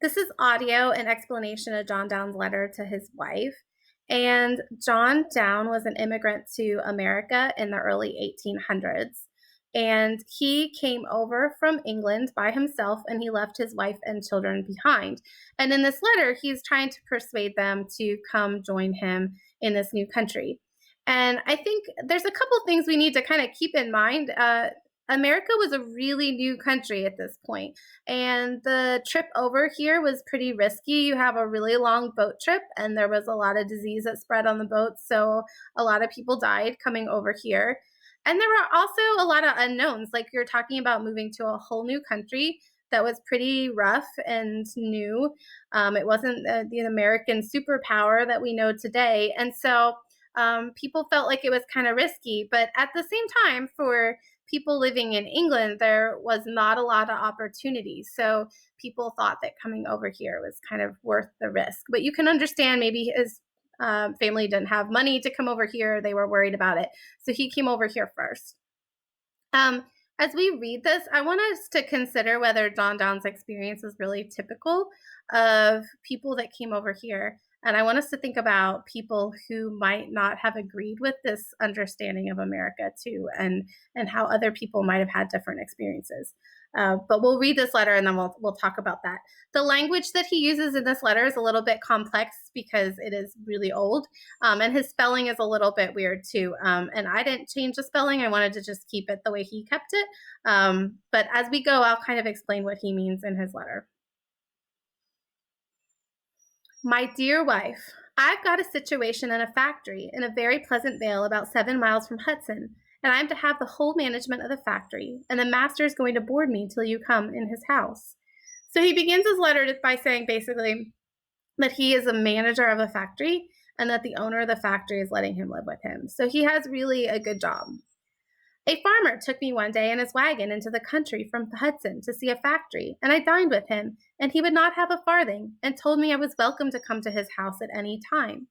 This is audio and explanation of John Downe's letter to his wife. And John Downe was an immigrant to America in the early 1800s. And he came over from England by himself and he left his wife and children behind. And in this letter, he's trying to persuade them to come join him in this new country. And I think there's a couple things we need to kind of keep in mind. America was a really new country at this point, and the trip over here was pretty risky. You have a really long boat trip, and there was a lot of disease that spread on the boat, so a lot of people died coming over here. And there were also a lot of unknowns, like you're talking about moving to a whole new country that was pretty rough and new. It wasn't the American superpower that we know today, and so people felt like it was kind of risky. But at the same time, for people living in England, there was not a lot of opportunity. So people thought that coming over here was kind of worth the risk. But you can understand maybe his family didn't have money to come over here. They were worried about it. So he came over here first. As we read this, I want us to consider whether John Downe's experience is really typical of people that came over here. And I want us to think about people who might not have agreed with this understanding of America too, and how other people might have had different experiences. But we'll read this letter and then we'll talk about that. The language that he uses in this letter is a little bit complex because it is really old, and his spelling is a little bit weird too. And I didn't change the spelling. I wanted to just keep it the way he kept it. But as we go, I'll kind of explain what he means in his letter. My dear wife, I've got a situation in a factory in a very pleasant vale about 7 miles from Hudson, and I'm to have the whole management of the factory, and the master is going to board me till you come in his house. So he begins his letter by saying basically that he is a manager of a factory and that the owner of the factory is letting him live with him. So he has really a good job. A farmer took me one day in his wagon into the country from Hudson to see a factory, and I dined with him, and he would not have a farthing, and told me I was welcome to come to his house at any time.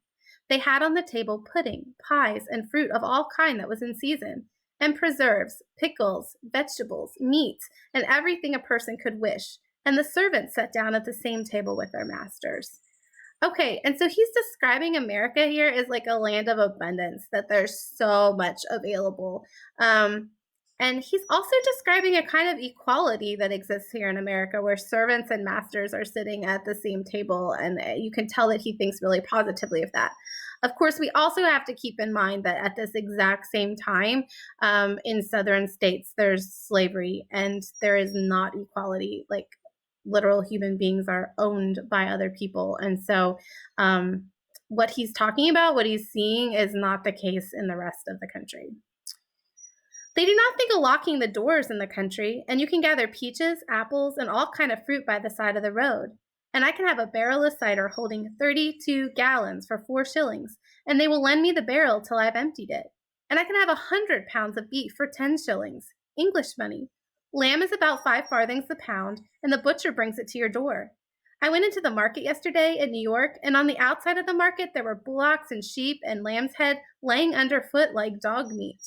They had on the table pudding, pies, and fruit of all kind that was in season, and preserves, pickles, vegetables, meats, and everything a person could wish, and the servants sat down at the same table with their masters. Okay, and so he's describing America here as like a land of abundance, that there's so much available. And he's also describing a kind of equality that exists here in America where servants and masters are sitting at the same table, and you can tell that he thinks really positively of that. Of course, we also have to keep in mind that at this exact same time, in southern states, there's slavery and there is not equality. Like literal human beings are owned by other people. And so what he's talking about, what he's seeing, is not the case in the rest of the country. They do not think of locking the doors in the country, and you can gather peaches, apples, and all kind of fruit by the side of the road. And I can have a barrel of cider holding 32 gallons for 4 shillings, and they will lend me the barrel till I've emptied it. And I can have 100 pounds of beef for 10 shillings, English money. Lamb is about 5 farthings the pound, and the butcher brings it to your door. I went into the market yesterday in New York, and on the outside of the market there were bullocks and sheep and lamb's head laying underfoot like dog meat.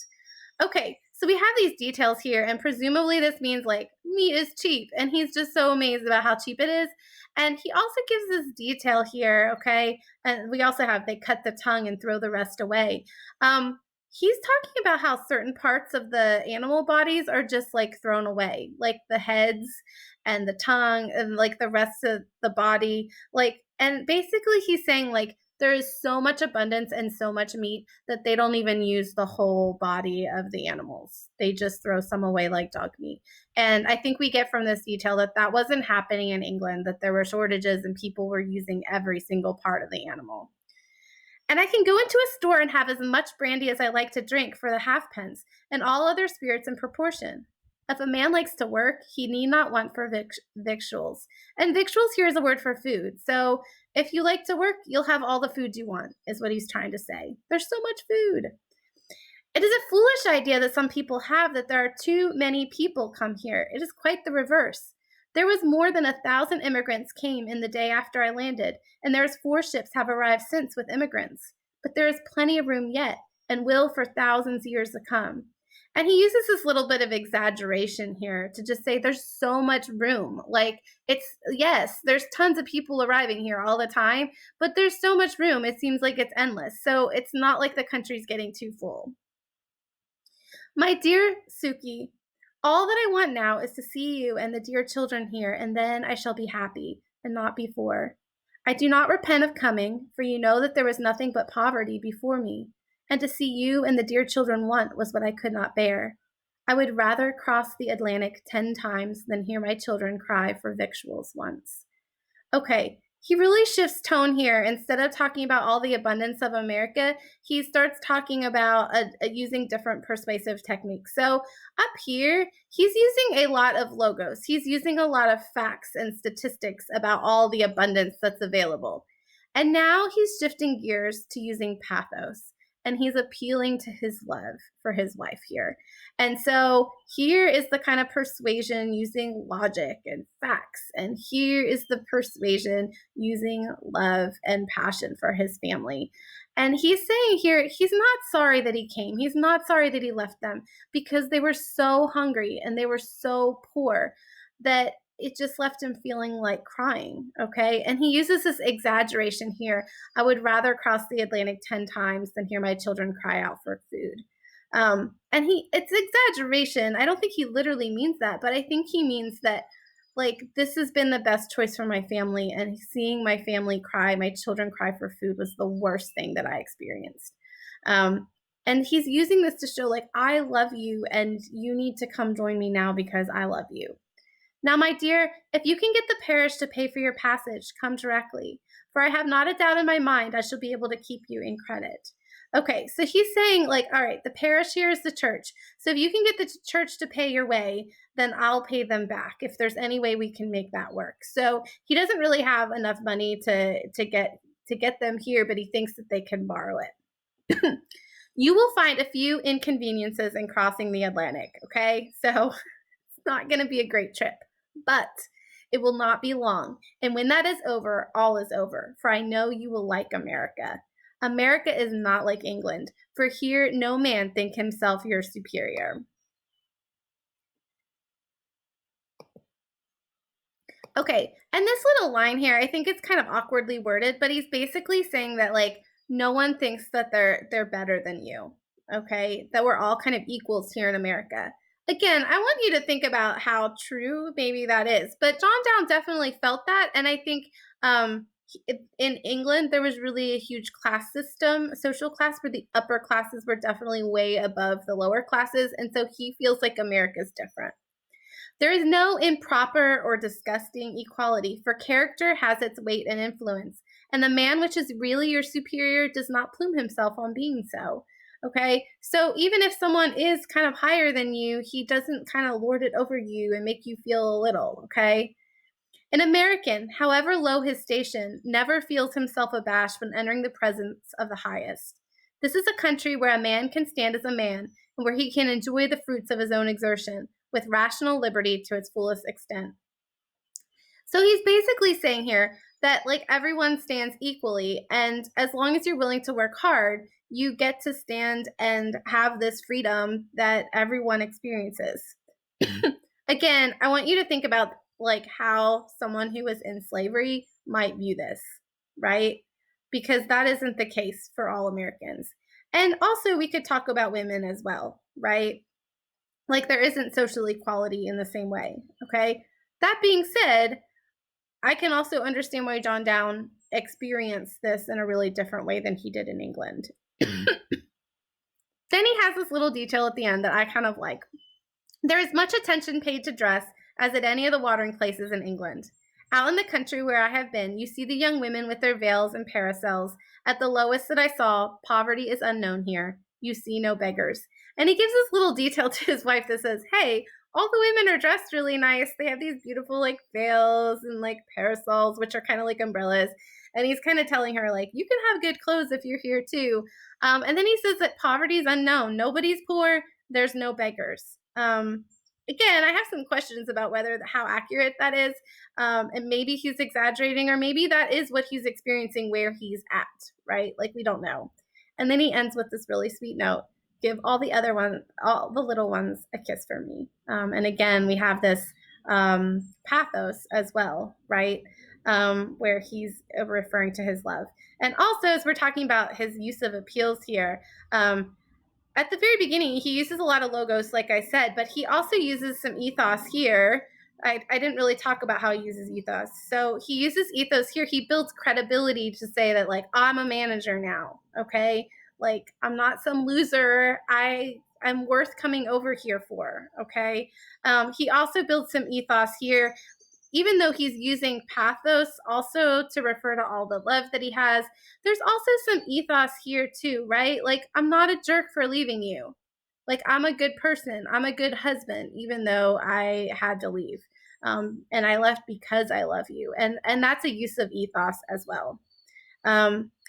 Okay, so we have these details here, and presumably this means like meat is cheap, and he's just so amazed about how cheap it is. And he also gives this detail here, okay? And we also have they cut the tongue and throw the rest away. He's talking about how certain parts of the animal bodies are just like thrown away, like the heads and the tongue and like the rest of the body. Like, and basically he's saying like there is so much abundance and so much meat that they don't even use the whole body of the animals. They just throw some away like dog meat. And I think we get from this detail that that wasn't happening in England, that there were shortages and people were using every single part of the animal. And I can go into a store and have as much brandy as I like to drink for the halfpence, and all other spirits in proportion. If a man likes to work, he need not want for victuals. And victuals here is a word for food. So if you like to work, you'll have all the food you want, is what he's trying to say. There's so much food. It is a foolish idea that some people have that there are too many people come here. It is quite the reverse. There was more than 1,000 immigrants came in the day after I landed, and there's 4 ships have arrived since with immigrants. But there is plenty of room yet, and will for thousands years to come. And he uses this little bit of exaggeration here to just say there's so much room. Like, yes, there's tons of people arriving here all the time, but there's so much room. It seems like it's endless. So it's not like the country's getting too full. My dear Suki, all that I want now is to see you and the dear children here, and then I shall be happy, and not before. I do not repent of coming, for you know that there was nothing but poverty before me, and to see you and the dear children want was what I could not bear. I would rather cross the Atlantic 10 times than hear my children cry for victuals once. Okay, he really shifts tone here. Instead of talking about all the abundance of America, he starts talking about using different persuasive techniques. So up here, he's using a lot of logos. He's using a lot of facts and statistics about all the abundance that's available. And now he's shifting gears to using pathos. And he's appealing to his love for his wife here. And so here is the kind of persuasion using logic and facts. And here is the persuasion using love and passion for his family. And he's saying here, he's not sorry that he came. He's not sorry that he left them because they were so hungry and they were so poor that it just left him feeling like crying. Okay. And he uses this exaggeration here. I would rather cross the Atlantic 10 times than hear my children cry out for food. And it's exaggeration. I don't think he literally means that, but I think he means that, like, this has been the best choice for my family, and seeing my family cry, my children cry for food was the worst thing that I experienced. And he's using this to show, like, I love you and you need to come join me now because I love you. Now, my dear, if you can get the parish to pay for your passage, come directly, for I have not a doubt in my mind I shall be able to keep you in credit. Okay, so he's saying, like, all right, the parish here is the church. So if you can get the church to pay your way, then I'll pay them back if there's any way we can make that work. So he doesn't really have enough money to get them here, but he thinks that they can borrow it. You will find a few inconveniences in crossing the Atlantic, okay? So it's not going to be a great trip, but it will not be long. And when that is over, all is over, for I know you will like America. America is not like England, for here no man think himself your superior. Okay, and this little line here, I think it's kind of awkwardly worded, but he's basically saying that, like, no one thinks that they're better than you. Okay, that we're all kind of equals here in America. Again, I want you to think about how true maybe that is. But John Downe definitely felt that, and I think in England there was really a huge class system, social class, where the upper classes were definitely way above the lower classes, and so he feels like America's different. There is no improper or disgusting equality, for character has its weight and influence, and the man which is really your superior does not plume himself on being so. Okay, so even if someone is kind of higher than you, he doesn't kind of lord it over you and make you feel a little, okay? An American, however low his station, never feels himself abashed when entering the presence of the highest. This is a country where a man can stand as a man and where he can enjoy the fruits of his own exertion with rational liberty to its fullest extent. So he's basically saying here that, like, everyone stands equally, and as long as you're willing to work hard, you get to stand and have this freedom that everyone experiences. Again, I want you to think about, like, how someone who was in slavery might view this, right? Because that isn't the case for all Americans. And also, we could talk about women as well, right? Like, there isn't social equality in the same way, okay? That being said, I can also understand why John Downe experienced this in a really different way than he did in England. Then he has this little detail at the end that I kind of like. There is much attention paid to dress, as at any of the watering places in England. Out in the country where I have been, you see the young women with their veils and parasols. At the lowest that I saw, poverty is unknown here. You see no beggars. And he gives this little detail to his wife that says, hey, all the women are dressed really nice. They have these beautiful, like, veils and, like, parasols, which are kind of like umbrellas. And he's kind of telling her, like, you can have good clothes if you're here too. And then he says that poverty is unknown. Nobody's poor. There's no beggars. Again, I have some questions about how accurate that is. And maybe he's exaggerating, or maybe that is what he's experiencing where he's at, right? Like, we don't know. And then he ends with this really sweet note. give all the little ones a kiss for me. And again, we have this pathos as well, right? Where he's referring to his love. And also, as we're talking about his use of appeals here, at the very beginning, he uses a lot of logos, like I said, but he also uses some ethos here. I didn't really talk about how he uses ethos. So he uses ethos here. He builds credibility to say that, like, I'm a manager now, okay? Like, I'm not some loser. I'm worth coming over here for, okay? He also builds some ethos here, even though he's using pathos also to refer to all the love that he has. There's also some ethos here too, right? Like, I'm not a jerk for leaving you. Like, I'm a good person. I'm a good husband, even though I had to leave. And I left because I love you. And that's a use of ethos as well.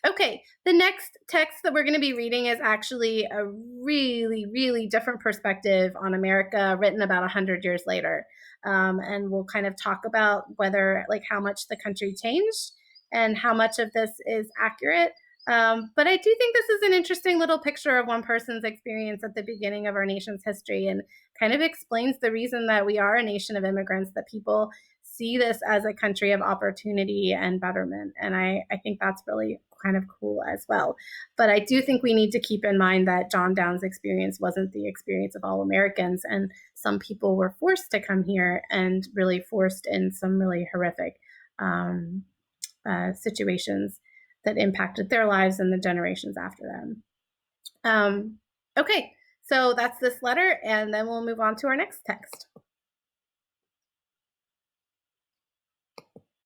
Okay, the next text that we're going to be reading is actually a really, really different perspective on America, written about 100 years later. And we'll kind of talk about whether, like, how much the country changed and how much of this is accurate. But I do think this is an interesting little picture of one person's experience at the beginning of our nation's history, and kind of explains the reason that we are a nation of immigrants, that people see this as a country of opportunity and betterment. And I think that's really kind of cool as well. But I do think we need to keep in mind that John Downe's experience wasn't the experience of all Americans, and some people were forced to come here, and really forced in some really horrific situations that impacted their lives and the generations after them. Okay, so that's this letter, and then we'll move on to our next text.